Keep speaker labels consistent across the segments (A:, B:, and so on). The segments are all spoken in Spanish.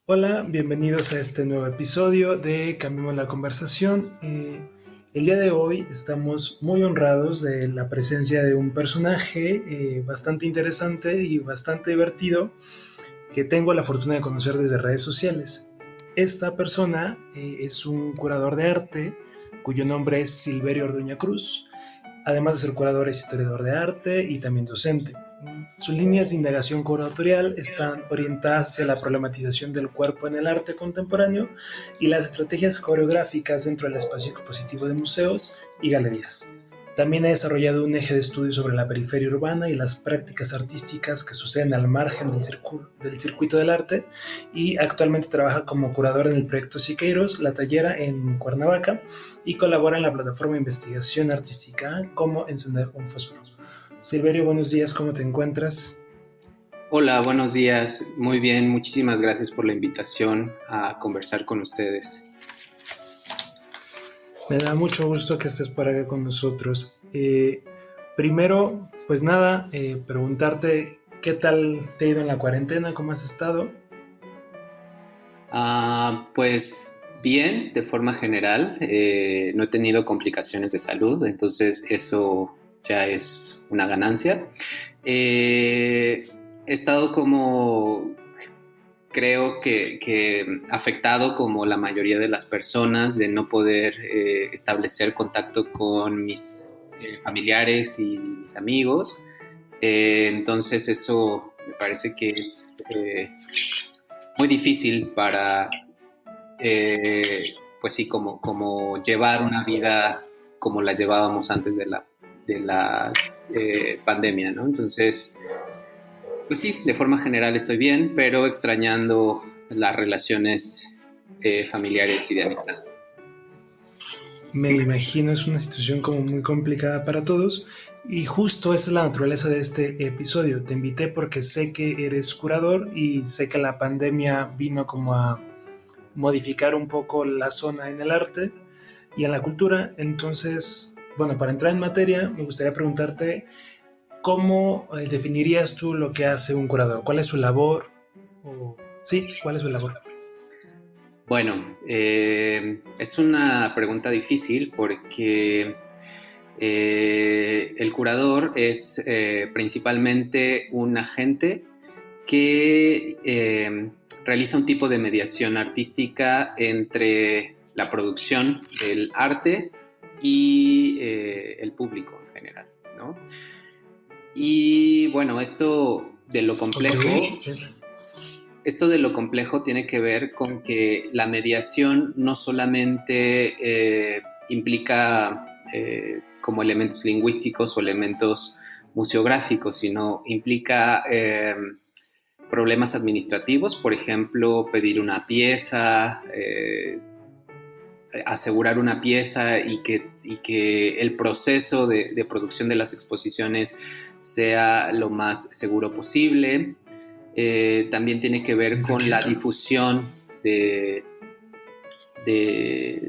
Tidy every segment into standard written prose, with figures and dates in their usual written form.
A: Hola, bienvenidos a este nuevo episodio de Cambiemos la Conversación. El día de hoy estamos muy honrados de la presencia de un personaje bastante interesante y bastante divertido que tengo la fortuna de conocer desde redes sociales. Esta persona es un curador de arte cuyo nombre es Silverio Orduña Cruz. Además de ser curador, es historiador de arte y también docente. Sus líneas de indagación curatorial están orientadas hacia la problematización del cuerpo en el arte contemporáneo y las estrategias coreográficas dentro del espacio expositivo de museos y galerías. También ha desarrollado un eje de estudio sobre la periferia urbana y las prácticas artísticas que suceden al margen del circuito del arte, y actualmente trabaja como curador en el proyecto Siqueiros, La Tallera en Cuernavaca, y colabora en la plataforma de investigación artística Cómo encender un fósforo. Silverio, buenos días, ¿cómo te encuentras?
B: Hola, buenos días. Muy bien, muchísimas gracias por la invitación a conversar con ustedes.
A: Me da mucho gusto que estés por acá con nosotros. Primero, pues nada, preguntarte qué tal te ha ido en la cuarentena, cómo has estado.
B: Pues bien, de forma general, no he tenido complicaciones de salud, entonces eso ya es una ganancia. He estado como, creo que afectado como la mayoría de las personas de no poder establecer contacto con mis familiares y mis amigos. Entonces eso me parece que es muy difícil para, pues sí, como llevar una vida como la llevábamos antes de la pandemia, ¿no? Entonces, pues sí, de forma general estoy bien, pero extrañando las relaciones familiares y de amistad.
A: Me imagino es una situación como muy complicada para todos, y justo esa es la naturaleza de este episodio. Te invité porque sé que eres curador y sé que la pandemia vino como a modificar un poco la zona en el arte y en la cultura. Entonces, bueno, para entrar en materia, me gustaría preguntarte cómo definirías tú lo que hace un curador. ¿Cuál es su labor? O, sí, ¿cuál es su labor?
B: Bueno, es una pregunta difícil porque el curador es principalmente un agente que realiza un tipo de mediación artística entre la producción del arte y el público en general, ¿no? Y bueno,
A: Ok.
B: esto de lo complejo tiene que ver con que la mediación no solamente implica como elementos lingüísticos o elementos museográficos, sino implica problemas administrativos, por ejemplo, pedir una pieza, asegurar una pieza y que el proceso de producción de las exposiciones sea lo más seguro posible. También tiene que ver con la
A: Entendido.
B: difusión de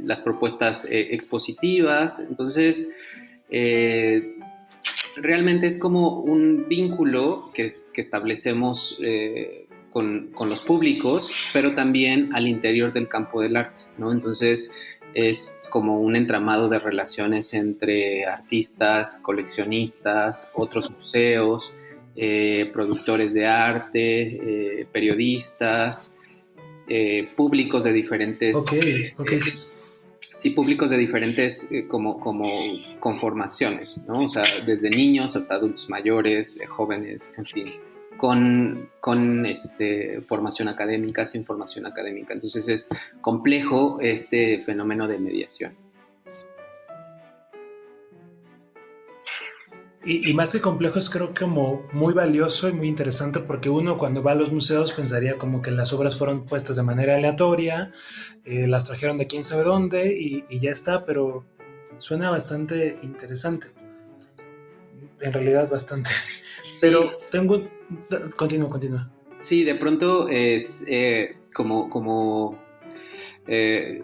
B: las propuestas expositivas. Entonces, eh, realmente es como un vínculo que establecemos con los públicos, pero también al interior del campo del arte, ¿no? Entonces es como un entramado de relaciones entre artistas, coleccionistas, otros museos, productores de arte, periodistas, públicos de
A: Ok,
B: diferentes
A: ok.
B: sí, públicos de diferentes como conformaciones, ¿no? O sea, desde niños hasta adultos mayores, jóvenes, en fin, con formación académica, sin formación académica. Entonces es complejo este fenómeno de mediación.
A: Y más que complejo es creo como muy valioso y muy interesante, porque uno cuando va a los museos pensaría como que las obras fueron puestas de manera aleatoria, las trajeron de quién sabe dónde y ya está, pero suena bastante interesante, en realidad bastante.
B: Sí,
A: Pero tengo, continúa, continúa.
B: sí, de pronto es como eh,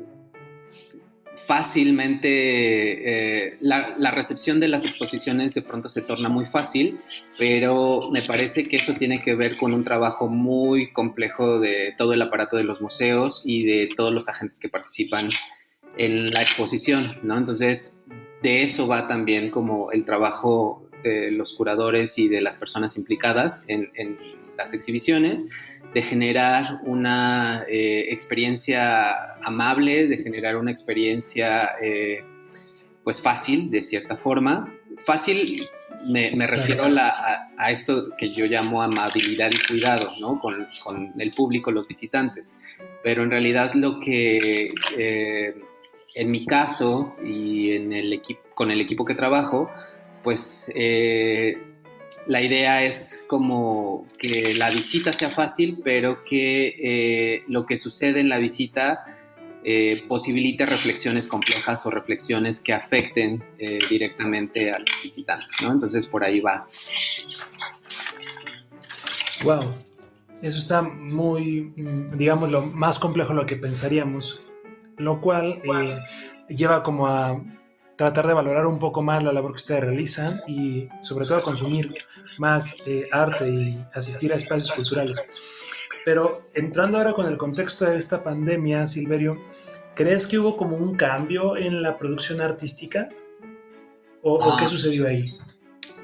B: fácilmente, la recepción de las exposiciones de pronto se torna muy fácil, pero me parece que eso tiene que ver con un trabajo muy complejo de todo el aparato de los museos y de todos los agentes que participan en la exposición, ¿no? Entonces, de eso va también como el trabajo de los curadores y de las personas implicadas en las exhibiciones, de generar una experiencia amable, de generar una experiencia pues fácil, de cierta forma. Fácil me refiero a esto que yo llamo amabilidad y cuidado, ¿no? Con el público, los visitantes. Pero en realidad lo que en mi caso y con el equipo que trabajo, pues la idea es como que la visita sea fácil, pero que lo que sucede en la visita posibilite reflexiones complejas o reflexiones que afecten directamente a los visitantes, ¿no? Entonces por ahí va.
A: Wow, eso está muy, digamos, lo más complejo de lo que pensaríamos, lo cual lleva como a tratar de valorar un poco más la labor que ustedes realizan y sobre todo a consumir más arte y asistir a espacios culturales. Pero entrando ahora con el contexto de esta pandemia, Silverio, ¿crees que hubo como un cambio en la producción artística? ¿O qué
B: Ah,
A: sucedió ahí?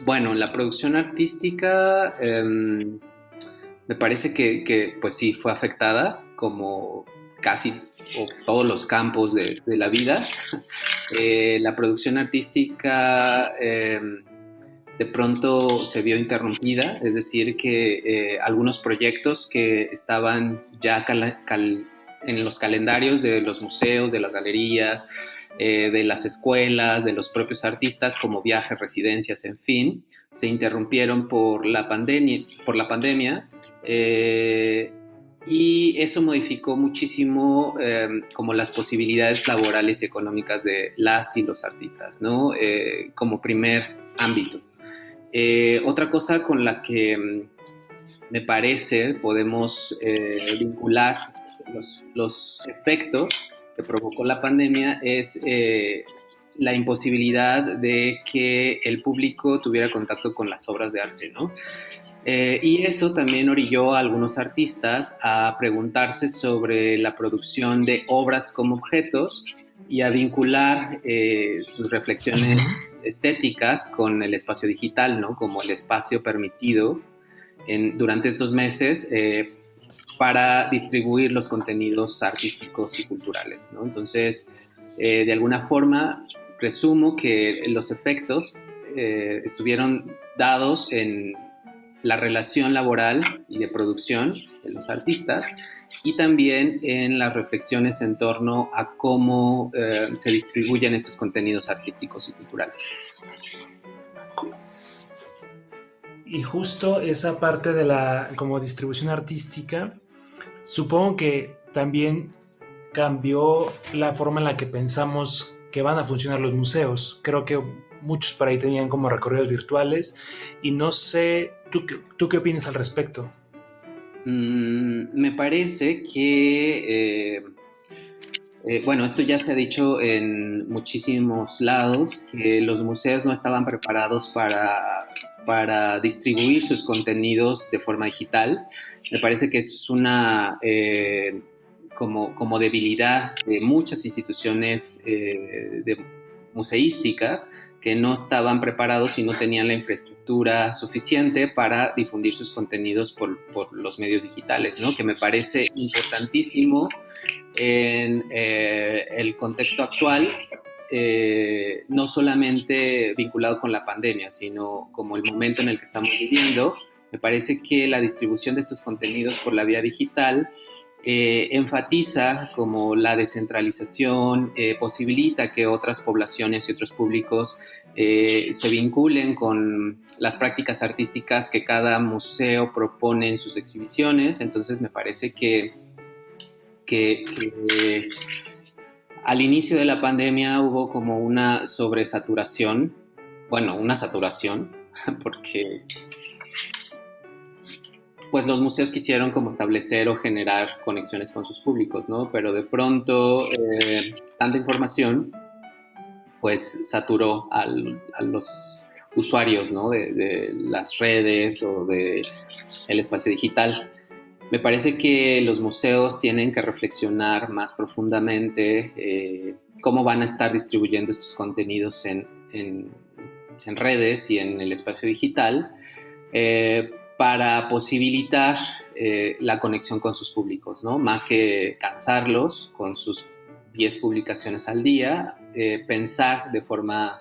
B: bueno, la producción artística me parece pues sí, fue afectada como casi o todos los campos de la vida. La producción artística de pronto se vio interrumpida, es decir, que algunos proyectos que estaban ya en los calendarios de los museos, de las galerías, de las escuelas, de los propios artistas, como viajes, residencias, en fin, se interrumpieron por la pandemia y eso modificó muchísimo como las posibilidades laborales y económicas de las y los artistas, ¿no? Como primer ámbito. Otra cosa con la que me parece podemos vincular los efectos que provocó la pandemia es la imposibilidad de que el público tuviera contacto con las obras de arte, ¿no? Y eso también orilló a algunos artistas a preguntarse sobre la producción de obras como objetos y a vincular sus reflexiones estéticas con el espacio digital, ¿no? Como el espacio permitido durante estos meses para distribuir los contenidos artísticos y culturales, ¿no? Entonces, de alguna forma, presumo que los efectos estuvieron dados en la relación laboral y de producción de los artistas y también en las reflexiones en torno a cómo se distribuyen estos contenidos artísticos y culturales.
A: Y justo esa parte de la como distribución artística, supongo que también cambió la forma en la que pensamos que van a funcionar los museos. Creo que muchos por ahí tenían como recorridos virtuales y no sé, ¿tú qué opinas al respecto?
B: Me parece que, bueno, esto ya se ha dicho en muchísimos lados, que los museos no estaban preparados para distribuir sus contenidos de forma digital. Me parece que es una como debilidad de muchas instituciones museísticas que no estaban preparados y no tenían la infraestructura suficiente para difundir sus contenidos por los medios digitales, ¿no? Que me parece importantísimo en el contexto actual, no solamente vinculado con la pandemia, sino como el momento en el que estamos viviendo. Me parece que la distribución de estos contenidos por la vía digital enfatiza como la descentralización, posibilita que otras poblaciones y otros públicos se vinculen con las prácticas artísticas que cada museo propone en sus exhibiciones. Entonces me parece que al inicio de la pandemia hubo como una sobresaturación, bueno, una saturación, porque pues los museos quisieron como establecer o generar conexiones con sus públicos, ¿no? Pero de pronto tanta información pues saturó a los usuarios, ¿no? De las redes o de el espacio digital. Me parece que los museos tienen que reflexionar más profundamente cómo van a estar distribuyendo estos contenidos en redes y en el espacio digital para posibilitar la conexión con sus públicos, ¿no? Más que cansarlos con sus 10 publicaciones al día, pensar de forma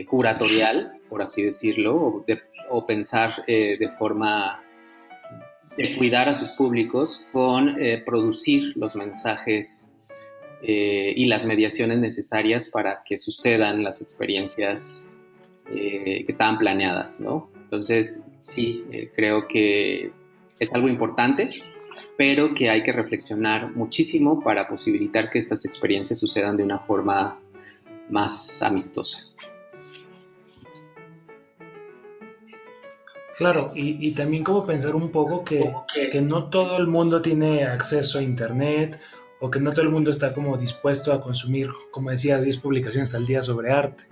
B: curatorial, por así decirlo, o pensar de forma de cuidar a sus públicos con producir los mensajes y las mediaciones necesarias para que sucedan las experiencias que estaban planeadas, ¿no? Entonces, sí, creo que es algo importante, pero que hay que reflexionar muchísimo para posibilitar que estas experiencias sucedan de una forma más amistosa.
A: Claro, y también como pensar un poco que no todo el mundo tiene acceso a Internet o que no todo el mundo está como dispuesto a consumir, como decías, 10 publicaciones al día sobre arte.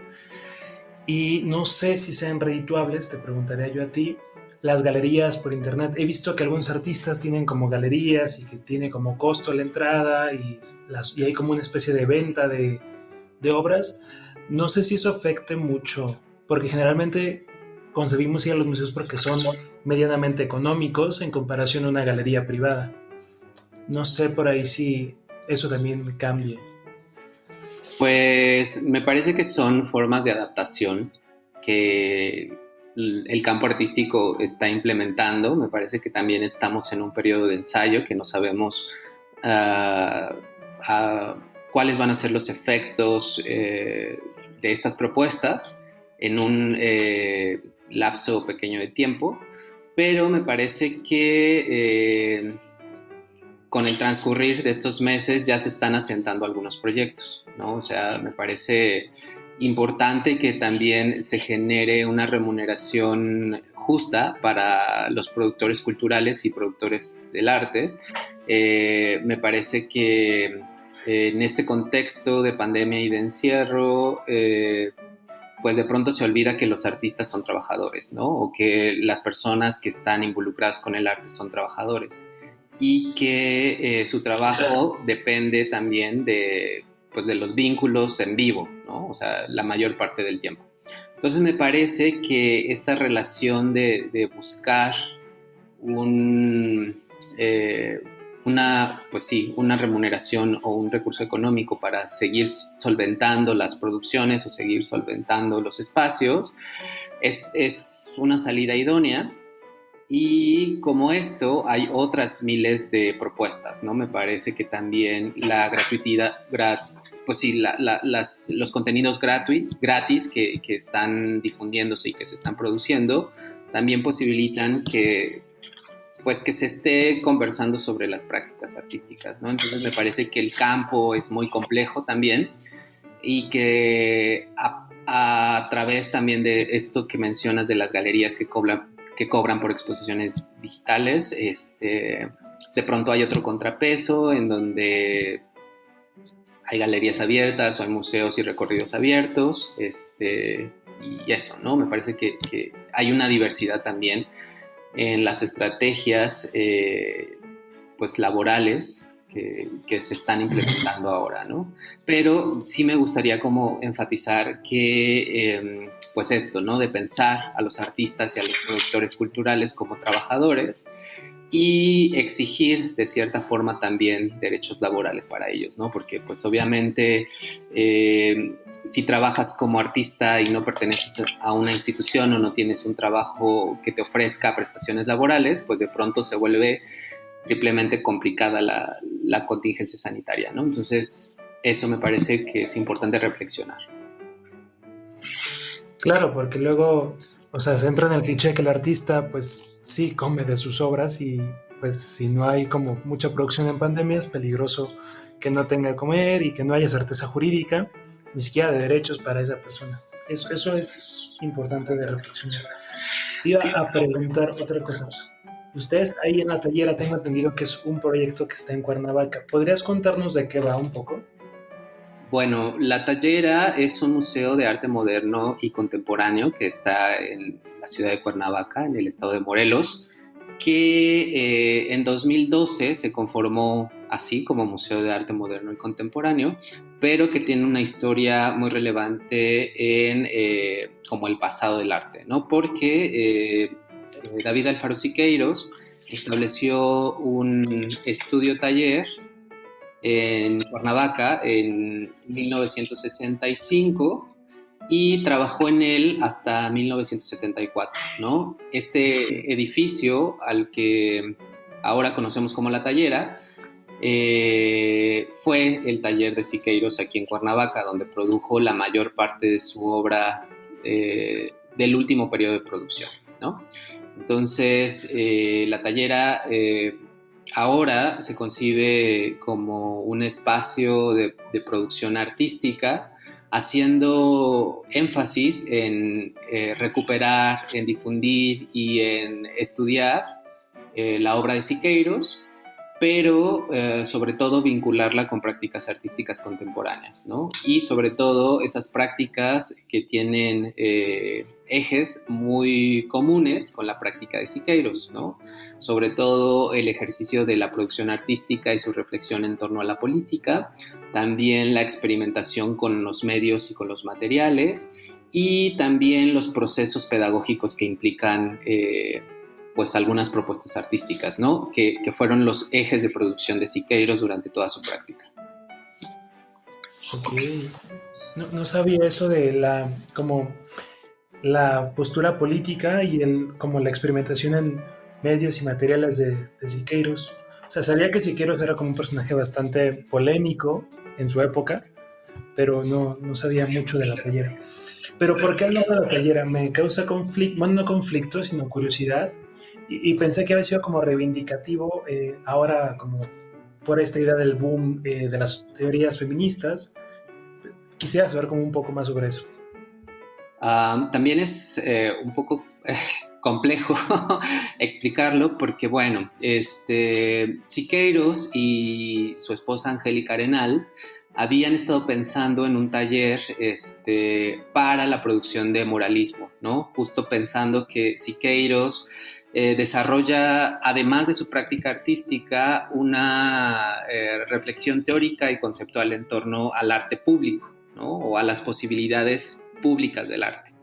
A: Y no sé si sean redituables, te preguntaría yo a ti, las galerías por Internet. He visto que algunos artistas tienen como galerías y que tiene como costo la entrada y hay como una especie de venta de obras. No sé si eso afecte mucho, porque generalmente concebimos ir a los museos porque son medianamente económicos en comparación a una galería privada. No sé por ahí si eso también cambie.
B: Pues me parece que son formas de adaptación que el campo artístico está implementando. Me parece que también estamos en un periodo de ensayo que no sabemos uh, uh, cuáles van a ser los efectos de estas propuestas en un lapso pequeño de tiempo, pero me parece que con el transcurrir de estos meses ya se están asentando algunos proyectos, ¿no? O sea, me parece importante que también se genere una remuneración justa para los productores culturales y productores del arte. Me parece que en este contexto de pandemia y de encierro, pues de pronto se olvida que los artistas son trabajadores, ¿no? O que las personas que están involucradas con el arte son trabajadores y que su trabajo depende también pues de los vínculos en vivo, ¿no? O sea, la mayor parte del tiempo. Entonces me parece que esta relación de buscar un, eh, pues sí, una remuneración o un recurso económico para seguir solventando las producciones o seguir solventando los espacios es una salida idónea. Y como esto, hay otras miles de propuestas, ¿no? Me parece que también la gratuidad, pues sí, los contenidos gratis que están difundiéndose y que se están produciendo, también posibilitan pues que se esté conversando sobre las prácticas artísticas, ¿no? Entonces me parece que el campo es muy complejo también y que a través también de esto que mencionas de las galerías que cobran por exposiciones digitales, de pronto hay otro contrapeso en donde hay galerías abiertas o hay museos y recorridos abiertos, y eso, ¿no? Me parece que hay una diversidad también en las estrategias pues laborales que se están implementando ahora, ¿no? Pero sí me gustaría como enfatizar que, pues esto, ¿no? De pensar a los artistas y a los productores culturales como trabajadores y exigir de cierta forma también derechos laborales para ellos, ¿no? Porque pues obviamente si trabajas como artista y no perteneces a una institución o no tienes un trabajo que te ofrezca prestaciones laborales, pues de pronto se vuelve triplemente complicada la contingencia sanitaria, ¿no? Entonces, eso me parece que es importante reflexionar.
A: Claro, porque luego, o sea, se entra en el cliché que el artista, pues sí, come de sus obras y pues si no hay como mucha producción en pandemia es peligroso que no tenga que comer y que no haya certeza jurídica, ni siquiera de derechos para esa persona. Eso es importante de reflexionar. Te iba a preguntar otra cosa. Ustedes ahí en la tallera tengo entendido que es un proyecto que está en Cuernavaca. ¿Podrías contarnos de qué va un poco?
B: Bueno, La Tallera es un museo de arte moderno y contemporáneo que está en la ciudad de Cuernavaca, en el estado de Morelos, que en 2012 se conformó así como Museo de Arte Moderno y Contemporáneo, pero que tiene una historia muy relevante en como el pasado del arte, ¿no? Porque David Alfaro Siqueiros estableció un estudio taller en Cuernavaca en 1965 y trabajó en él hasta 1974, ¿no? Este edificio al que ahora conocemos como La Tallera fue el taller de Siqueiros aquí en Cuernavaca, donde produjo la mayor parte de su obra del último periodo de producción, ¿no? Entonces, La Tallera ahora se concibe como un espacio de producción artística, haciendo énfasis en recuperar, en difundir y en estudiar la obra de Siqueiros, pero sobre todo vincularla con prácticas artísticas contemporáneas, ¿no? Y sobre todo esas prácticas que tienen ejes muy comunes con la práctica de Siqueiros, ¿no? Sobre todo el ejercicio de la producción artística y su reflexión en torno a la política, también la experimentación con los medios y con los materiales, y también los procesos pedagógicos que implican pues algunas propuestas artísticas, ¿no? Que fueron los ejes de producción de Siqueiros durante toda su práctica.
A: Ok. No, no sabía eso de como la postura política y como la experimentación en medios y materiales de Siqueiros. O sea, sabía que Siqueiros era como un personaje bastante polémico en su época, pero no sabía mucho de la tallera. Pero ¿por qué hablar de la tallera? Me causa conflicto, bueno, no conflicto, sino curiosidad. Y pensé que había sido como reivindicativo ahora como por esta idea del boom de las teorías feministas. Quisiera saber como un poco más sobre eso.
B: También es un poco complejo explicarlo porque, bueno, Siqueiros y su esposa Angélica Arenal habían estado pensando en un taller para la producción de muralismo, ¿no? Justo pensando que Siqueiros desarrolla, además de su práctica artística, una reflexión teórica y conceptual en torno al arte público, ¿no? O a las posibilidades públicas del arte.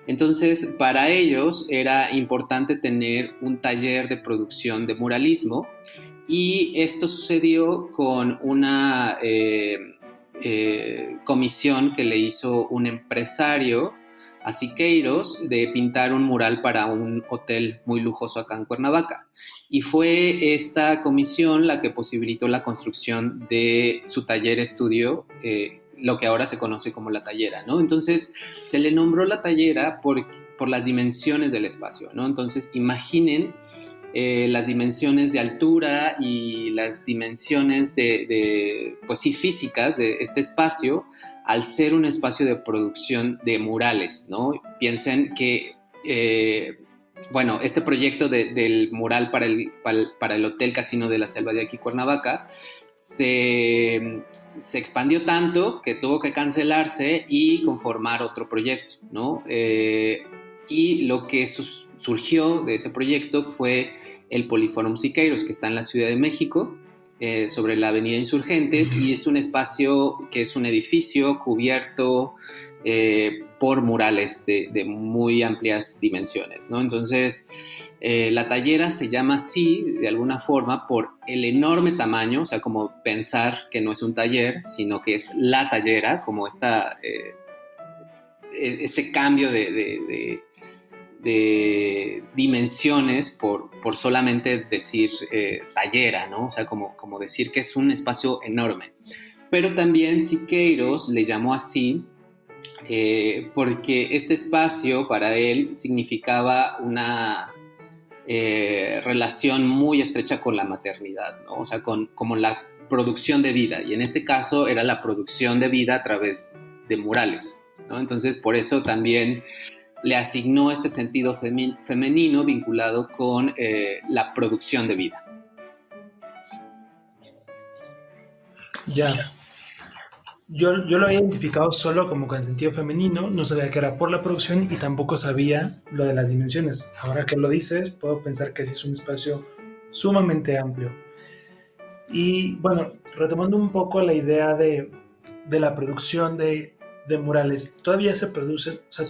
B: Entonces, para ellos era importante tener un taller de producción de muralismo, y esto sucedió con una comisión que le hizo un empresario a Siqueiros de pintar un mural para un hotel muy lujoso acá en Cuernavaca. Y fue esta comisión la que posibilitó la construcción de su taller estudio, lo que ahora se conoce como La Tallera, ¿no? Entonces, se le nombró La Tallera por las dimensiones del espacio, ¿no? Entonces, imaginen las dimensiones de altura y las dimensiones pues sí, físicas de este espacio, al ser un espacio de producción de murales, ¿no? Piensen que, bueno, este proyecto del mural para el Hotel Casino de la Selva de aquí, Cuernavaca, se expandió tanto que tuvo que cancelarse y conformar otro proyecto, ¿no? Y lo que surgió de ese proyecto fue el Poliforum Siqueiros, que está en la Ciudad de México, sobre la Avenida Insurgentes, y es un espacio que es un edificio cubierto por murales de muy amplias dimensiones, ¿no? Entonces, la tallera se llama así, de alguna forma, por el enorme tamaño, o sea, como pensar que no es un taller, sino que es la tallera, como este cambio de dimensiones por solamente decir tallera, ¿no? O sea, como decir que es un espacio enorme. Pero también Siqueiros le llamó así porque este espacio para él significaba una relación muy estrecha con la maternidad, ¿no? O sea, como la producción de vida, y en este caso era la producción de vida a través de murales, ¿no? Entonces, por eso también le asignó este sentido femenino vinculado con la producción de vida.
A: Ya. Yo lo había identificado solo como con sentido femenino, no sabía que era por la producción y tampoco sabía lo de las dimensiones. Ahora que lo dices, puedo pensar que sí es un espacio sumamente amplio. Y bueno, retomando un poco la idea de la producción de murales, ¿todavía se producen? O sea,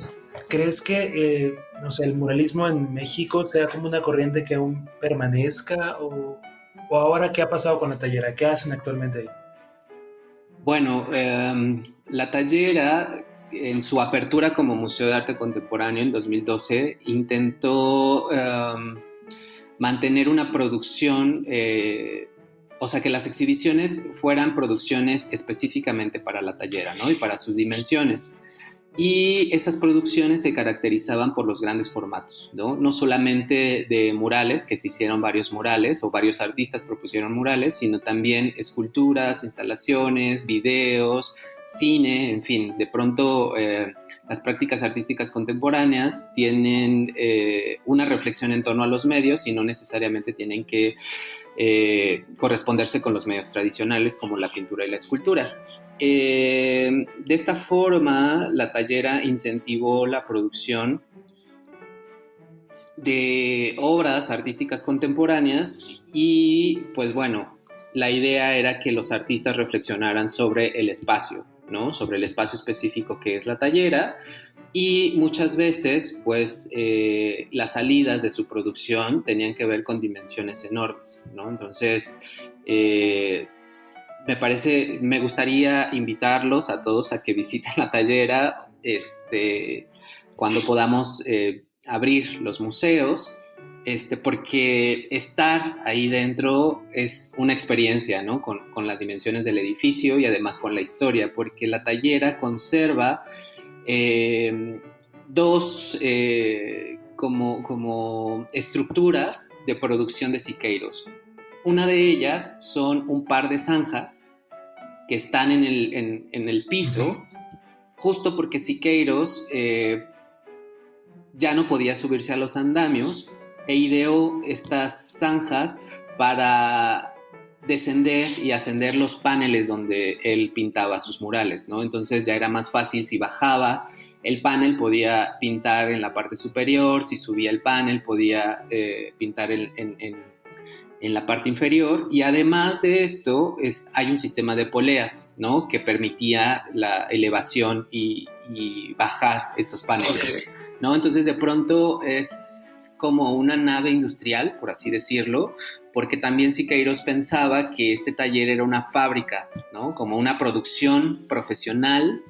A: ¿crees que, no sé, el muralismo en México sea como una corriente que aún permanezca? O ahora qué ha pasado con la tallera? ¿Qué hacen actualmente ahí?
B: Bueno, La Tallera, en su apertura como Museo de Arte Contemporáneo en 2012, intentó mantener una producción, o sea, que las exhibiciones fueran producciones específicamente para La Tallera, ¿no? Y para sus dimensiones. Y estas producciones se caracterizaban por los grandes formatos, ¿no? No solamente de murales, que se hicieron varios murales o varios artistas propusieron murales, sino también esculturas, instalaciones, videos, cine, en fin. De pronto las prácticas artísticas contemporáneas tienen una reflexión en torno a los medios y no necesariamente tienen que corresponderse con los medios tradicionales como la pintura y la escultura. De esta forma, la tallera incentivó la producción de obras artísticas contemporáneas y pues bueno, la idea era que los artistas reflexionaran sobre el espacio, ¿no? Sobre el espacio específico que es la tallera y muchas veces pues las salidas de su producción tenían que ver con dimensiones enormes, ¿no? Entonces me gustaría invitarlos a todos a que visiten la tallera cuando podamos abrir los museos, porque estar ahí dentro es una experiencia, ¿no? Con las dimensiones del edificio y además con la historia, porque la tallera conserva eh, dos como estructuras de producción de Siqueiros. Una de ellas son un par de zanjas que están en el piso, justo porque Siqueiros ya no podía subirse a los andamios e ideó estas zanjas para descender y ascender los paneles donde él pintaba sus murales, ¿no? Entonces ya era más fácil si bajaba el panel podía pintar en la parte superior, si subía el panel podía pintar en la parte inferior y además de esto hay un sistema de poleas, ¿no? Que permitía la elevación y bajar estos paneles, ¿no? Entonces de pronto es como una nave industrial, por así decirlo, porque también Siqueiros pensaba que este taller era una fábrica, ¿no? Como una producción profesional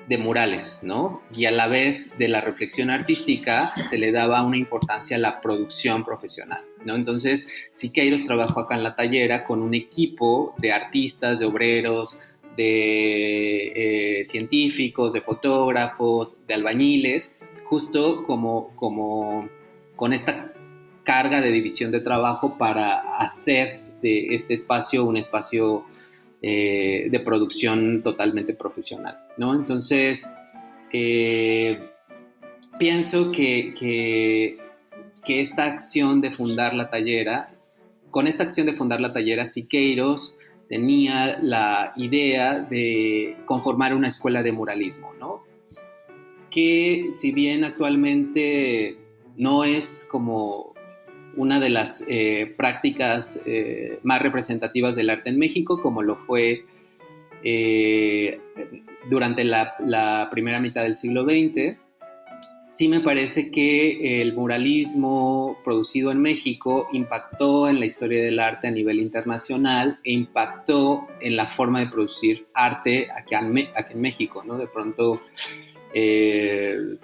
B: de murales, ¿no? Y a la vez de la reflexión artística se le daba una importancia a la producción profesional, ¿no? Entonces, Siqueiros trabajó acá en la tallera con un equipo de artistas, de obreros, de científicos, de fotógrafos, de albañiles, justo como con esta carga de división de trabajo para hacer de este espacio un espacio de producción totalmente profesional, ¿no? Entonces, eh, pienso que esta acción de fundar la tallera, con esta acción de fundar la tallera, Siqueiros tenía la idea de conformar una escuela de muralismo, ¿no? Que si bien actualmente no es como una de las prácticas más representativas del arte en México, como lo fue eh, durante la primera mitad del siglo XX. Sí me parece que el muralismo producido en México impactó en la historia del arte a nivel internacional e impactó en la forma de producir arte aquí en México, ¿no? De pronto eh,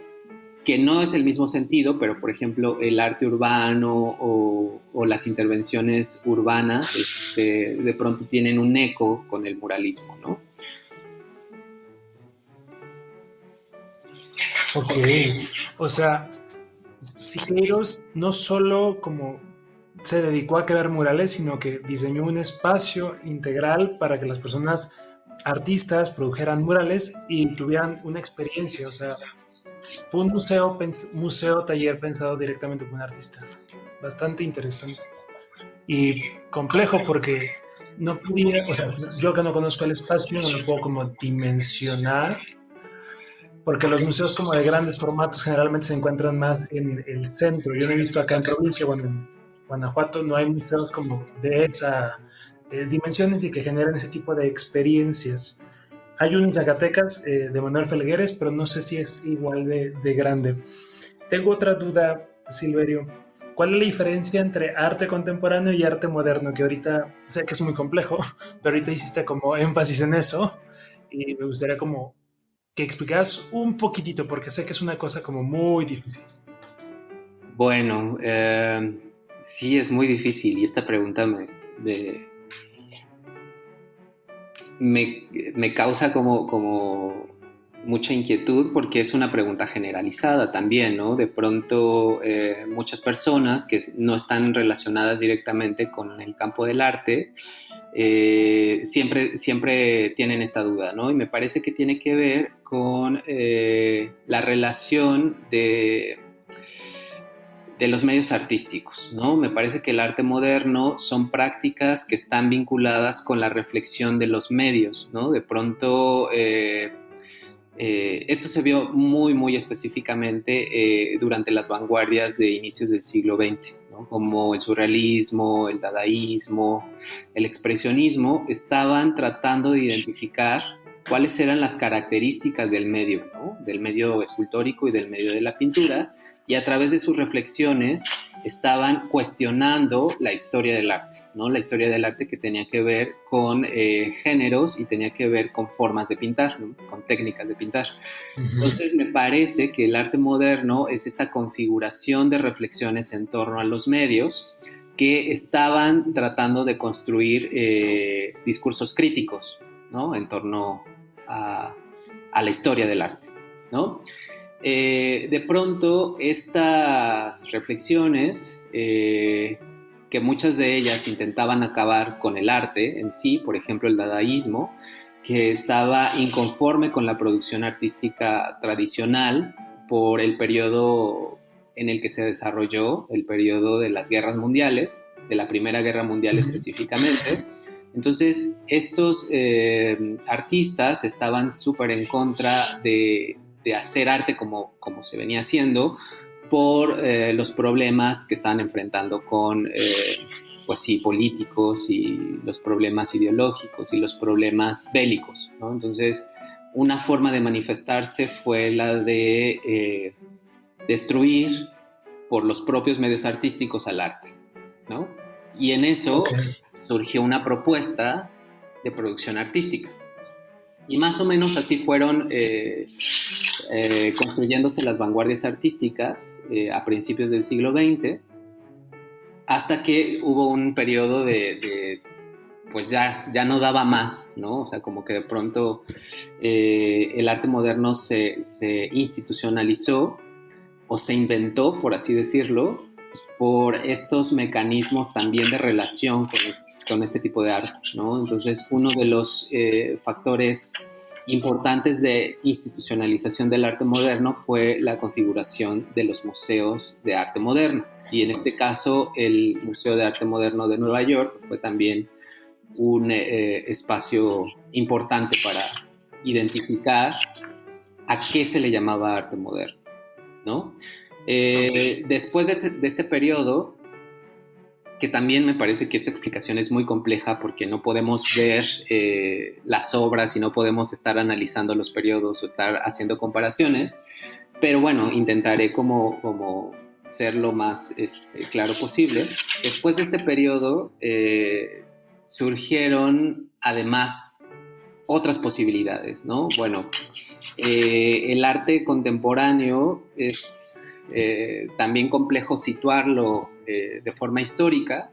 B: que no es el mismo sentido, pero por ejemplo el arte urbano o las intervenciones urbanas de pronto tienen un eco con el muralismo, ¿no?
A: Ok, o sea, Siqueiros no solo como se dedicó a crear murales, sino que diseñó un espacio integral para que las personas artistas produjeran murales y tuvieran una experiencia, o sea, Fue un museo taller pensado directamente por un artista. Bastante interesante. Y complejo porque no podía, o sea, yo que no conozco el espacio, no lo puedo como dimensionar, porque los museos como de grandes formatos generalmente se encuentran más en el centro. Yo no he visto acá en provincia, bueno, en Guanajuato no hay museos como de esa dimensiones y que generan ese tipo de experiencias. Hay uno en Zacatecas de Manuel Felgueres, pero no sé si es igual de grande. Tengo otra duda, Silverio. ¿Cuál es la diferencia entre arte contemporáneo y arte moderno? Que ahorita sé que es muy complejo, pero ahorita hiciste como énfasis en eso y me gustaría como que explicaras un poquitito, porque sé que es una cosa como muy difícil.
B: Bueno, sí es muy difícil y esta pregunta me, me causa como mucha inquietud porque es una pregunta generalizada también, ¿no? De pronto muchas personas que no están relacionadas directamente con el campo del arte siempre tienen esta duda, ¿no? Y me parece que tiene que ver con la relación de los medios artísticos, ¿no? Me parece que el arte moderno son prácticas que están vinculadas con la reflexión de los medios, ¿no? De pronto, esto se vio muy específicamente durante las vanguardias de inicios del siglo XX, ¿no? Como el surrealismo, el dadaísmo, el expresionismo, estaban tratando de identificar cuáles eran las características del medio, ¿no? Del medio escultórico y del medio de la pintura, y a través de sus reflexiones estaban cuestionando la historia del arte, ¿no? La historia del arte que tenía que ver con géneros y tenía que ver con formas de pintar, ¿no? Con técnicas de pintar.
A: Ujú.
B: Entonces me parece que el arte moderno es esta configuración de reflexiones en torno a los medios que estaban tratando de construir discursos críticos, ¿no? En torno a, a la historia del arte, ¿no? De pronto estas reflexiones, que muchas de ellas intentaban acabar con el arte en sí, por ejemplo el dadaísmo, que estaba inconforme con la producción artística tradicional por el periodo en el que se desarrolló, el periodo de las guerras mundiales, de la Primera Guerra Mundial
A: Ujú.
B: específicamente. Entonces, estos artistas estaban súper en contra de hacer arte como se venía haciendo por los problemas que estaban enfrentando con, pues sí, políticos y los problemas ideológicos y los problemas bélicos, ¿no? Entonces, una forma de manifestarse fue la de destruir por los propios medios artísticos al arte, ¿no? Y en eso
A: Ok.
B: surgió una propuesta de producción artística. Y más o menos así fueron construyéndose las vanguardias artísticas a principios del siglo XX, hasta que hubo un periodo pues ya no daba más, ¿no? O sea, como que de pronto el arte moderno se institucionalizó o se inventó, por así decirlo, por estos mecanismos también de relación con este tipo de arte, ¿no? Entonces, uno de los factores importantes de institucionalización del arte moderno fue la configuración de los museos de arte moderno. Y en este caso, el Museo de Arte Moderno de Nueva York fue también un espacio importante para identificar a qué se le llamaba arte moderno, ¿no? Después de este periodo, que también me parece que esta explicación es muy compleja porque no podemos ver las obras y no podemos estar analizando los periodos o estar haciendo comparaciones, pero bueno, intentaré como ser lo más claro posible. Después de este periodo surgieron además otras posibilidades, ¿no? Bueno, el arte contemporáneo es también complejo situarlo de forma histórica,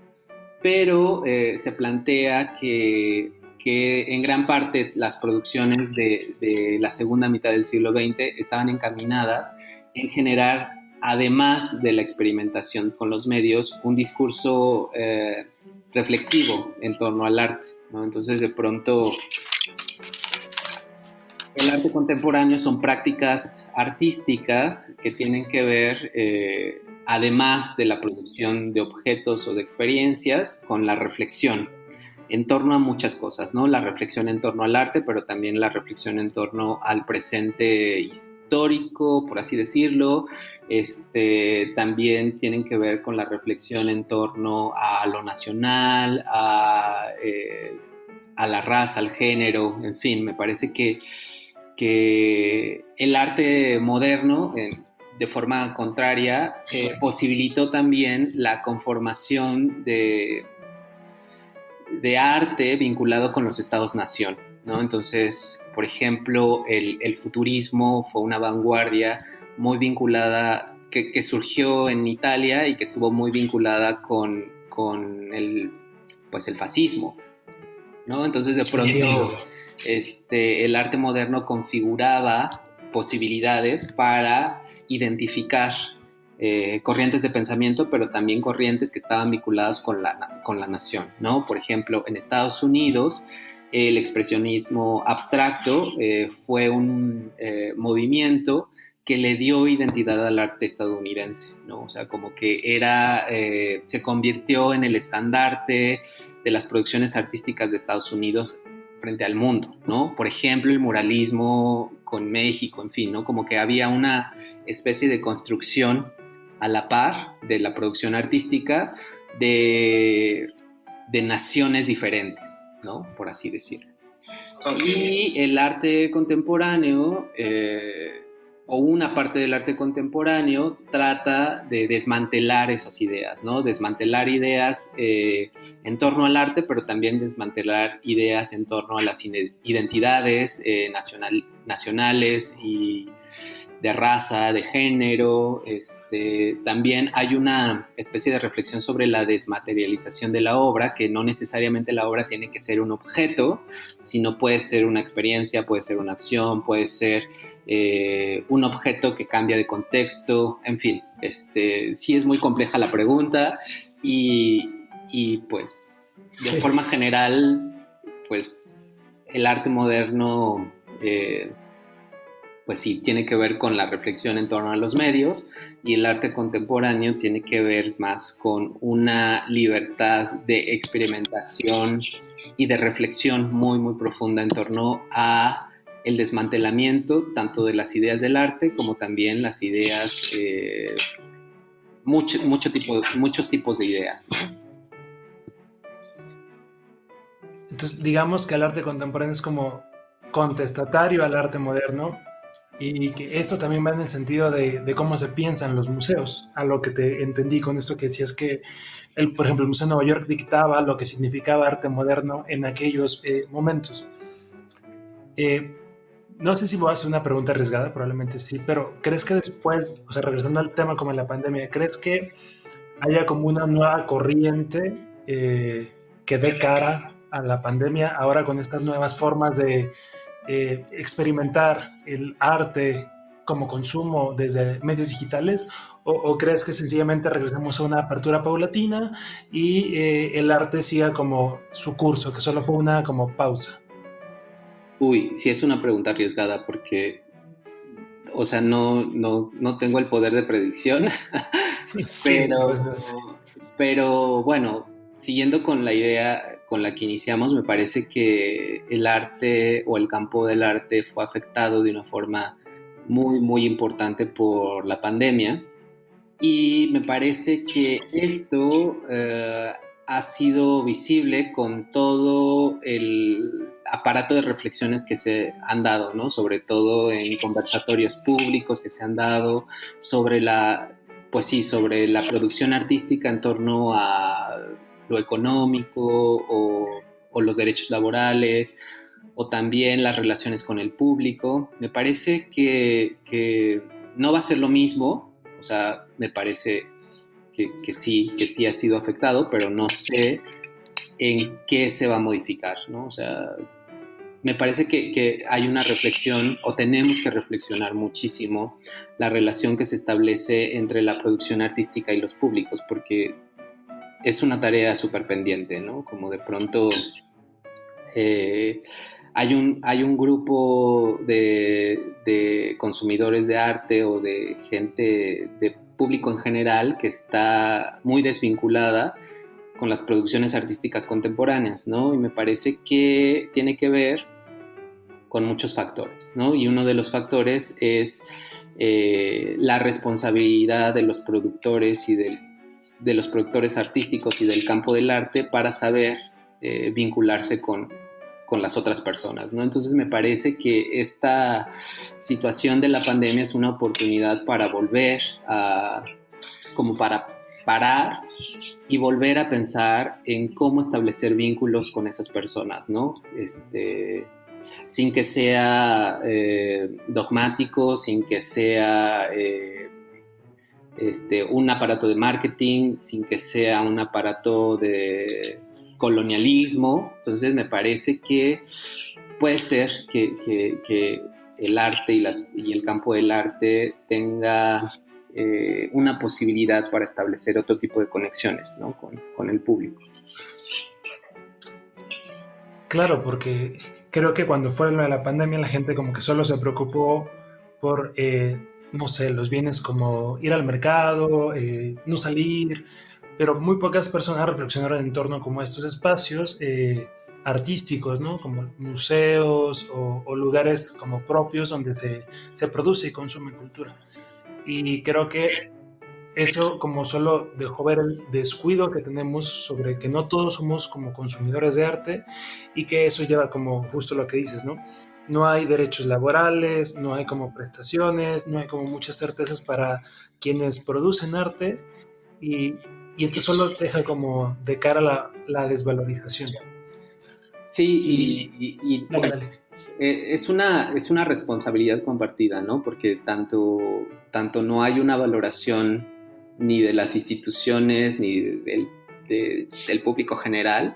B: pero se plantea que en gran parte las producciones de la segunda mitad del siglo XX estaban encaminadas en generar, además de la experimentación con los medios, un discurso reflexivo en torno al arte, ¿no? Entonces, de pronto, El arte contemporáneo son prácticas artísticas que tienen que ver, además de la producción de objetos o de experiencias, con la reflexión en torno a muchas cosas, ¿no? La reflexión en torno al arte, pero también la reflexión en torno al presente histórico, por así decirlo. También tienen que ver con la reflexión en torno a lo nacional, a la raza, al género, en fin, me parece que el arte moderno, de forma contraria, posibilitó también la conformación de arte vinculado con los estados-nación, ¿no? Entonces, por ejemplo, el futurismo fue una vanguardia muy vinculada, que surgió en Italia y que estuvo muy vinculada con pues el fascismo, ¿no? Entonces, de pronto, el arte moderno configuraba posibilidades para identificar corrientes de pensamiento, pero también corrientes que estaban vinculadas con la nación, ¿no? Por ejemplo, en Estados Unidos, el expresionismo abstracto fue un movimiento que le dio identidad al arte estadounidense, ¿no? O sea, como que se convirtió en el estandarte de las producciones artísticas de Estados Unidos frente al mundo, ¿no? Por ejemplo, el muralismo con México, en fin, ¿no? Como que había una especie de construcción a la par de la producción artística de naciones diferentes, ¿no? Por así decirlo. Okay. Y el arte contemporáneo, o una parte del arte contemporáneo, trata de desmantelar esas ideas, ¿no? Desmantelar ideas en torno al arte, pero también desmantelar ideas en torno a las identidades nacionales y de raza, de género. También hay una especie de reflexión sobre la desmaterialización de la obra, que no necesariamente la obra tiene que ser un objeto, sino puede ser una experiencia, puede ser una acción, puede ser un objeto que cambia de contexto, en fin. Sí es muy compleja la pregunta y pues de forma general, pues el arte moderno pues sí, tiene que ver con la reflexión en torno a los medios, y el arte contemporáneo tiene que ver más con una libertad de experimentación y de reflexión muy, muy profunda en torno a el desmantelamiento tanto de las ideas del arte como también las ideas, muchos tipos de ideas, ¿no?
A: Entonces, digamos que el arte contemporáneo es como contestatario al arte moderno, y que esto también va en el sentido de cómo se piensan los museos, a lo que te entendí con esto que decías que, por ejemplo, el Museo de Nueva York dictaba lo que significaba arte moderno en aquellos momentos. Eh, no sé si voy a hacer una pregunta arriesgada, probablemente sí, pero ¿crees que después, o sea, regresando al tema como en la pandemia, ¿crees que haya como una nueva corriente que dé cara a la pandemia ahora con estas nuevas formas de experimentar el arte como consumo desde medios digitales? ¿O crees que sencillamente regresamos a una apertura paulatina y el arte siga como su curso, que solo fue una como pausa?
B: Uy, sí es una pregunta arriesgada porque, o sea, no tengo el poder de predicción,
A: Sí,
B: pero,
A: pues,
B: pero bueno, siguiendo con la idea con la que iniciamos, me parece que el arte o el campo del arte fue afectado de una forma muy, muy importante por la pandemia, y me parece que esto ha sido visible con todo el aparato de reflexiones que se han dado, ¿no? Sobre todo en conversatorios públicos que se han dado sobre pues sí, sobre la producción artística en torno a lo económico o los derechos laborales, o también las relaciones con el público. Me parece que no va a ser lo mismo. O sea, me parece que sí ha sido afectado, pero no sé en qué se va a modificar, ¿no? O sea, me parece que hay una reflexión, o tenemos que reflexionar muchísimo la relación que se establece entre la producción artística y los públicos, porque es una tarea súper pendiente, ¿no? Como de pronto hay un grupo de consumidores de arte o de gente, de público en general, que está muy desvinculada con las producciones artísticas contemporáneas, ¿no? Y me parece que tiene que ver con muchos factores, ¿no? Y uno de los factores es la responsabilidad de los productores y de los productores artísticos y del campo del arte para saber vincularse con las otras personas, ¿no? Entonces me parece que esta situación de la pandemia es una oportunidad para volver a, como para parar y volver a pensar en cómo establecer vínculos con esas personas, ¿no? Sin que sea dogmático, sin que sea un aparato de marketing, sin que sea un aparato de colonialismo. Entonces me parece que puede ser que el arte y el campo del arte tenga una posibilidad para establecer otro tipo de conexiones, ¿no? con el público.
A: Claro, porque creo que cuando fue lo de la pandemia la gente como que solo se preocupó por, no sé, los bienes como ir al mercado, no salir, pero muy pocas personas reflexionaron en torno como a estos espacios artísticos, ¿no? Como museos o lugares como propios donde se produce y consume cultura. Y creo que eso como solo dejó ver el descuido que tenemos sobre que no todos somos como consumidores de arte y que eso lleva como justo lo que dices, ¿no? No hay derechos laborales, no hay como prestaciones, no hay como muchas certezas para quienes producen arte y entonces solo deja como de cara la desvalorización.
B: Sí,
A: Y dale,
B: bueno,
A: dale.
B: es una responsabilidad compartida, ¿no? Porque tanto no hay una valoración ni de las instituciones ni del público general,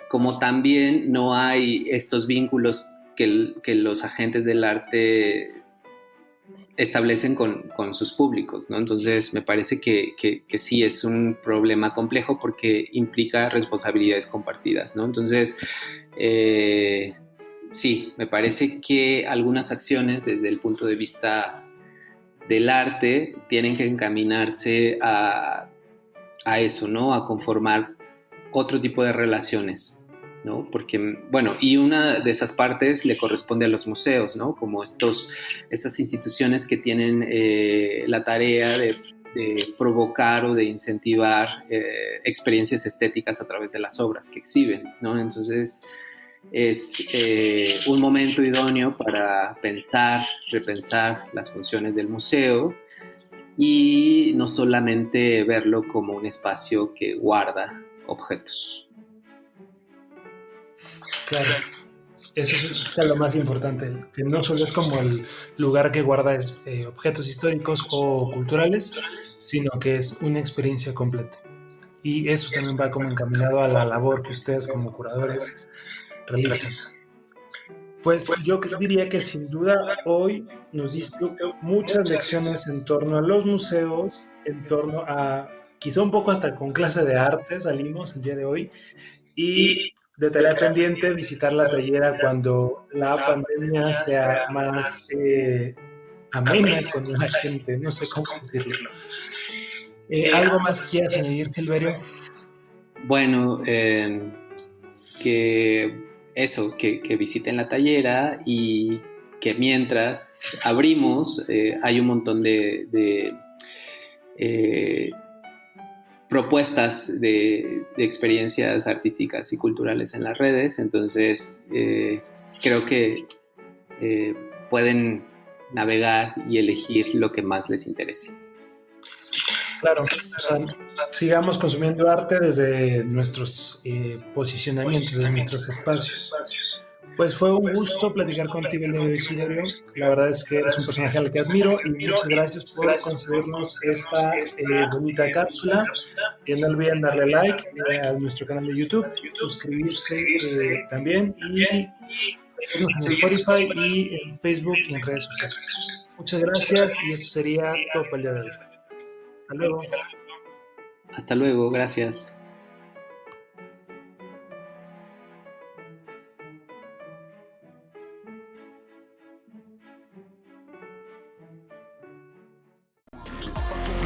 B: como también no hay estos vínculos que los agentes del arte establecen con sus públicos, ¿no? Entonces me parece que sí es un problema complejo porque implica responsabilidades compartidas, ¿no? Entonces, eh, sí, me parece que algunas acciones desde el punto de vista del arte tienen que encaminarse a eso, ¿no? A conformar otro tipo de relaciones, ¿no? Porque, bueno, y una de esas partes le corresponde a los museos, ¿no? Como estas instituciones que tienen la tarea de provocar o de incentivar experiencias estéticas a través de las obras que exhiben, ¿no? Entonces, es un momento idóneo para pensar, repensar las funciones del museo y no solamente verlo como un espacio que guarda objetos.
A: Claro, eso es lo más importante, que no solo es como el lugar que guarda objetos históricos o culturales, sino que es una experiencia completa. Y eso también va como encaminado a la labor que ustedes como curadores realizan. Pues yo diría que sin duda hoy nos diste muchas lecciones en torno a los museos, en torno a quizá un poco hasta con clase de arte salimos el día de hoy y de tarea pendiente visitar la tallera cuando la pandemia sea más amena con la gente, no sé cómo decirlo. ¿Algo más quieras añadir, Silverio?
B: Bueno, que eso, que visiten la tallera y que mientras abrimos hay un montón de eh, propuestas de experiencias artísticas y culturales en las redes, entonces creo que eh, pueden navegar y elegir lo que más les interese.
A: Claro, o sea, sigamos consumiendo arte desde nuestros posicionamientos, desde nuestros espacios. Pues fue un gusto platicar contigo el día de hoy, Silverio. La verdad es que eres un personaje al que admiro y muchas gracias por concedernos esta bonita cápsula. No olviden darle like a nuestro canal de YouTube, suscribirse también y seguirnos en Spotify y en Facebook y en redes sociales. Muchas gracias y eso sería todo por el día de hoy. Hasta luego.
B: Hasta luego, gracias.
C: Ok,